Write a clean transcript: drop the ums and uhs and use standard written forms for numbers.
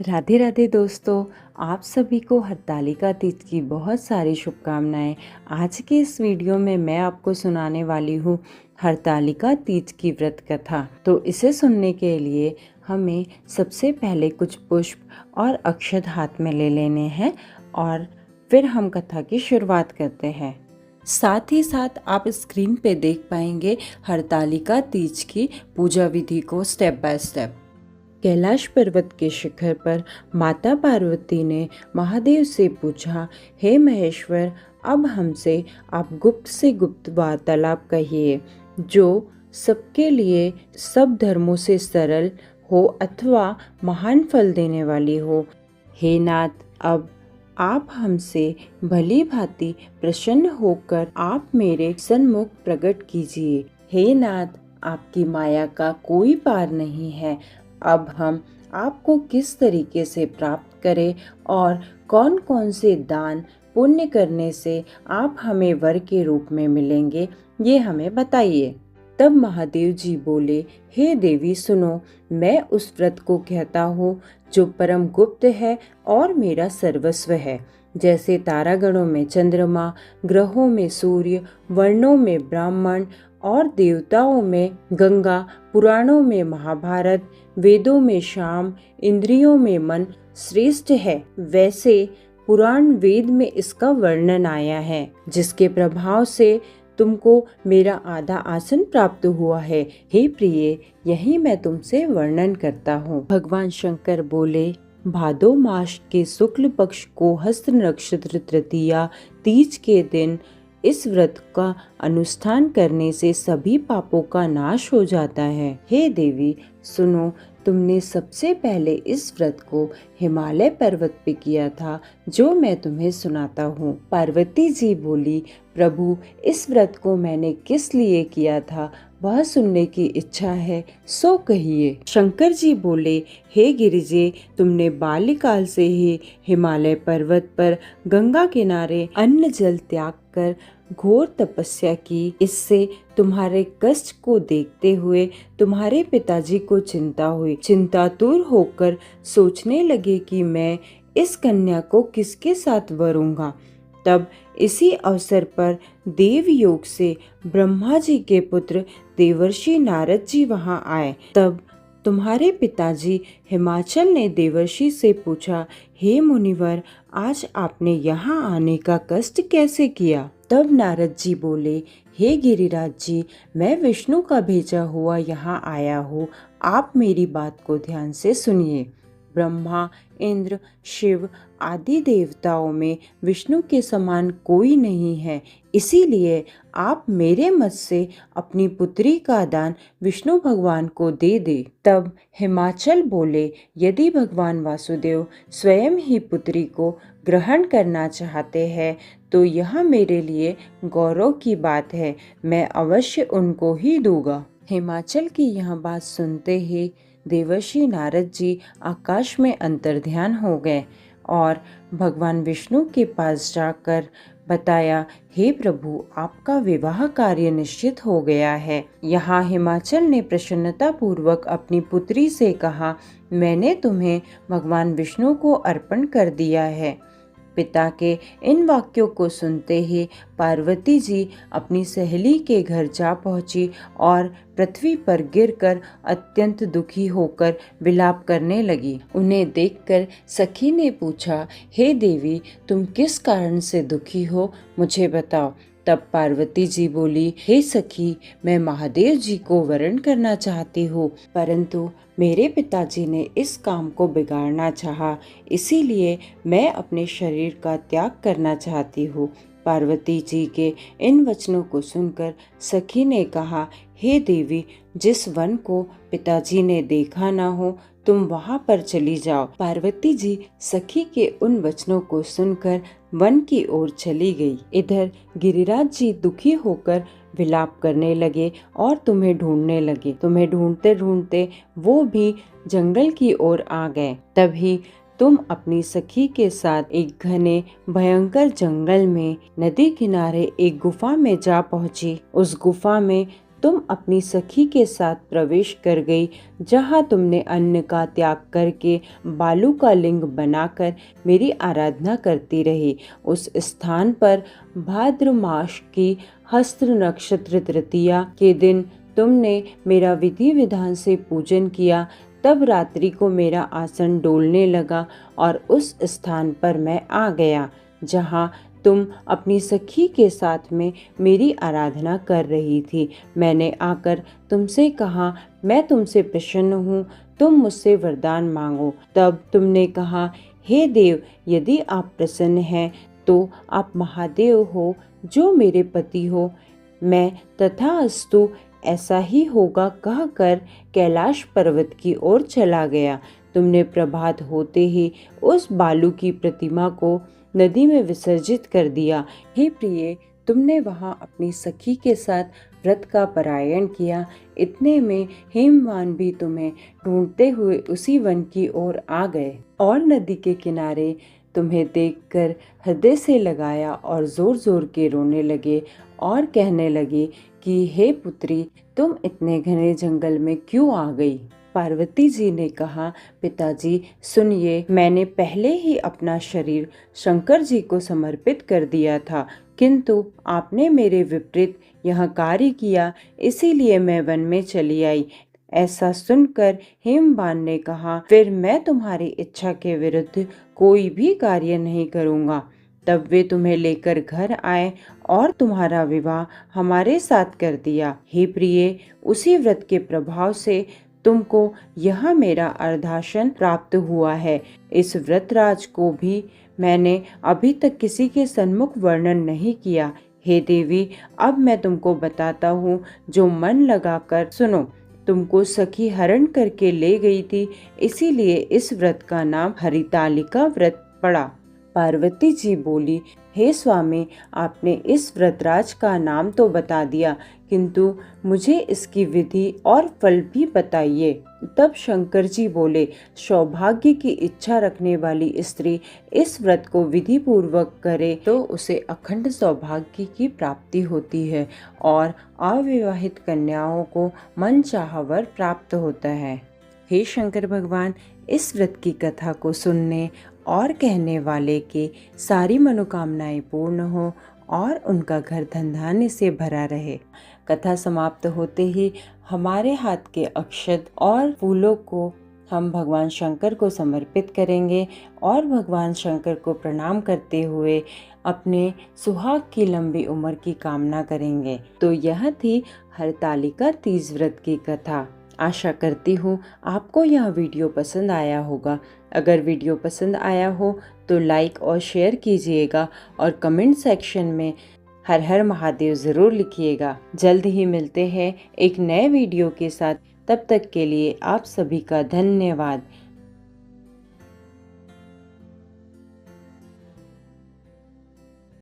राधे राधे दोस्तों, आप सभी को हरतालिका तीज की बहुत सारी शुभकामनाएं। आज के इस वीडियो में मैं आपको सुनाने वाली हूँ हरतालिका तीज की व्रत कथा। तो इसे सुनने के लिए हमें सबसे पहले कुछ पुष्प और अक्षत हाथ में ले लेने हैं और फिर हम कथा की शुरुआत करते हैं। साथ ही साथ आप स्क्रीन पे देख पाएंगे हरतालिका तीज की पूजा विधि को स्टेप बाय स्टेप। कैलाश पर्वत के शिखर पर माता पार्वती ने महादेव से पूछा, हे महेश्वर, अब हमसे आप गुप्त से गुप्त वार्तालाप कहिए जो सबके लिए सब धर्मों से सरल हो अथवा महान फल देने वाली हो। हे नाथ, अब आप हमसे भली भांति प्रसन्न होकर आप मेरे सन्मुख प्रकट कीजिए। हे नाथ, आपकी माया का कोई पार नहीं है। अब हम आपको किस तरीके से प्राप्त करें और कौन कौन से दान पुण्य करने से आप हमें वर के रूप में मिलेंगे, ये हमें बताइए। तब महादेव जी बोले, हे देवी सुनो, मैं उस व्रत को कहता हूँ जो परम गुप्त है और मेरा सर्वस्व है। जैसे तारागणों में चंद्रमा, ग्रहों में सूर्य, वर्णों में ब्राह्मण और देवताओं में गंगा, पुराणों में महाभारत, वेदों में शाम, इंद्रियों में मन श्रेष्ठ है, वैसे पुराण वेद में इसका वर्णन आया है, जिसके प्रभाव से तुमको मेरा आधा आसन प्राप्त हुआ है। हे प्रिय, यही मैं तुमसे वर्णन करता हूँ। भगवान शंकर बोले, भादो मास के शुक्ल पक्ष को हस्त नक्षत्र तृतीया तीज के दिन इस व्रत का अनुष्ठान करने से सभी पापों का नाश हो जाता है। हे देवी सुनो, तुमने सबसे पहले इस व्रत को हिमालय पर्वत पे किया था, जो मैं तुम्हें सुनाता हूँ। पार्वती जी बोली, प्रभु, इस व्रत को मैंने किस लिए किया था वह सुनने की इच्छा है, सो कहिए। शंकर जी बोले, हे गिरिजे, तुमने बाल्यकाल से ही हिमालय पर्वत पर गंगा किनारे अन्न जल त्याग कर घोर तपस्या की। इससे तुम्हारे कष्ट को देखते हुए तुम्हारे पिताजी को चिंता हुई। चिंतातुर होकर सोचने लगे कि मैं इस कन्या को किसके साथ वरूंगा। तब इसी अवसर पर देव योग से ब्रह्मा जी के पुत्र देवर्षि नारद जी वहां आए। तब तुम्हारे पिताजी हिमाचल ने देवर्षि से पूछा, हे मुनिवर, आज आपने यहाँ आने का कष्ट कैसे किया? तब नारद जी बोले, हे गिरिराज जी, मैं विष्णु का भेजा हुआ यहाँ आया हूँ, आप मेरी बात को ध्यान से सुनिए। ब्रह्मा, इंद्र, शिव आदि देवताओं में विष्णु के समान कोई नहीं है, इसीलिए आप मेरे मत से अपनी पुत्री का दान विष्णु भगवान को दे दे। तब हिमाचल बोले, यदि भगवान वासुदेव स्वयं ही पुत्री को ग्रहण करना चाहते हैं तो यह मेरे लिए गौरव की बात है, मैं अवश्य उनको ही दूंगा। हिमाचल की यह बात सुनते ही देवर्षि नारद जी आकाश में अंतर्ध्यान हो गए और भगवान विष्णु के पास जाकर बताया, हे प्रभु, आपका विवाह कार्य निश्चित हो गया है। यहाँ हिमाचल ने प्रसन्नता पूर्वक अपनी पुत्री से कहा, मैंने तुम्हें भगवान विष्णु को अर्पण कर दिया है। पिता के इन वाक्यों को सुनते ही पार्वती जी अपनी सहेली के घर जा पहुंची और पृथ्वी पर गिरकर अत्यंत दुखी होकर विलाप करने लगी। उन्हें देखकर सखी ने पूछा, हे देवी, तुम किस कारण से दुखी हो, मुझे बताओ। तब पार्वती जी बोली, हे सखी, मैं महादेव जी को वरण करना चाहती हूँ, परंतु मेरे पिताजी ने इस काम को बिगाड़ना चाहा, इसीलिए मैं अपने शरीर का त्याग करना चाहती हूँ। पार्वती जी के इन वचनों को सुनकर सखी ने कहा, हे देवी, जिस वन को पिताजी ने देखा ना हो, तुम वहां पर चली जाओ। पार्वती जी सखी के उन वचनों को सुनकर वन की ओर चली गई। इधर गिरिराज जी दुखी होकर विलाप करने लगे और तुम्हें ढूंढने लगे। तुम्हें ढूंढते ढूंढते वो भी जंगल की ओर आ गए। तभी तुम अपनी सखी के साथ एक घने भयंकर जंगल में नदी किनारे एक गुफा में जा पहुंची। उस गुफा में तुम अपनी सखी के साथ प्रवेश कर गई, जहाँ तुमने अन्न का त्याग करके बालू का लिंग बनाकर मेरी आराधना करती रही। उस स्थान पर भाद्र मास की हस्त नक्षत्र तृतीया के दिन तुमने मेरा विधि विधान से पूजन किया। तब रात्रि को मेरा आसन डोलने लगा और उस स्थान पर मैं आ गया जहाँ तुम अपनी सखी के साथ में मेरी आराधना कर रही थी। मैंने आकर तुमसे कहा, मैं तुमसे प्रसन्न हूँ, तुम मुझसे वरदान मांगो। तब तुमने कहा, हे देव, यदि आप प्रसन्न हैं तो आप महादेव हो जो मेरे पति हो। मैं तथास्तु ऐसा ही होगा कहकर कैलाश पर्वत की ओर चला गया। तुमने प्रभात होते ही उस बालू की प्रतिमा को नदी में विसर्जित कर दिया। हे प्रिय, तुमने वहां अपनी सखी के साथ व्रत का पारायण किया। इतने में हेमवान भी तुम्हें ढूंढते हुए उसी वन की ओर आ गए और नदी के किनारे तुम्हें देखकर हृदय से लगाया और जोर जोर के रोने लगे और कहने लगे कि हे पुत्री, तुम इतने घने जंगल में क्यों आ गई? पार्वती जी ने कहा, पिताजी सुनिए, मैंने पहले ही अपना शरीर शंकर जी को समर्पित कर दिया था, किंतु आपने मेरे विपरीत यह कार्य किया, इसीलिए मैं वन में चली आई। ऐसा सुनकर हेमवान ने कहा, फिर मैं तुम्हारी इच्छा के विरुद्ध कोई भी कार्य नहीं करूँगा। तब वे तुम्हें लेकर घर आए और तुम्हारा विवाह हमारे साथ कर दिया। हे प्रिय, उसी व्रत के प्रभाव से तुमको यह मेरा अर्धासन प्राप्त हुआ है। इस व्रतराज को भी मैंने अभी तक किसी के सन्मुख वर्णन नहीं किया। हे देवी, अब मैं तुमको बताता हूँ, जो मन लगाकर सुनो। तुमको सखी हरण करके ले गई थी, इसीलिए इस व्रत का नाम हरितालिका व्रत पड़ा। पार्वती जी बोली, हे स्वामी, आपने इस व्रतराज का नाम तो बता दिया, किंतु मुझे इसकी विधि और फल भी बताइए। तब शंकर जी बोले, सौभाग्य की इच्छा रखने वाली स्त्री इस व्रत को विधि पूर्वक करे तो उसे अखंड सौभाग्य की प्राप्ति होती है और अविवाहित कन्याओं को मनचाहा वर प्राप्त होता है। हे शंकर भगवान, इस व्रत की कथा को सुनने और कहने वाले के सारी मनोकामनाएं पूर्ण हो और उनका घर धन धान्य से भरा रहे। कथा समाप्त होते ही हमारे हाथ के अक्षत और फूलों को हम भगवान शंकर को समर्पित करेंगे और भगवान शंकर को प्रणाम करते हुए अपने सुहाग की लंबी उम्र की कामना करेंगे। तो यह थी हरतालिका तीज व्रत की कथा। आशा करती हूँ आपको यह वीडियो पसंद आया होगा। अगर वीडियो पसंद आया हो तो लाइक और शेयर कीजिएगा और कमेंट सेक्शन में हर हर महादेव ज़रूर लिखिएगा। जल्द ही मिलते हैं एक नए वीडियो के साथ। तब तक के लिए आप सभी का धन्यवाद।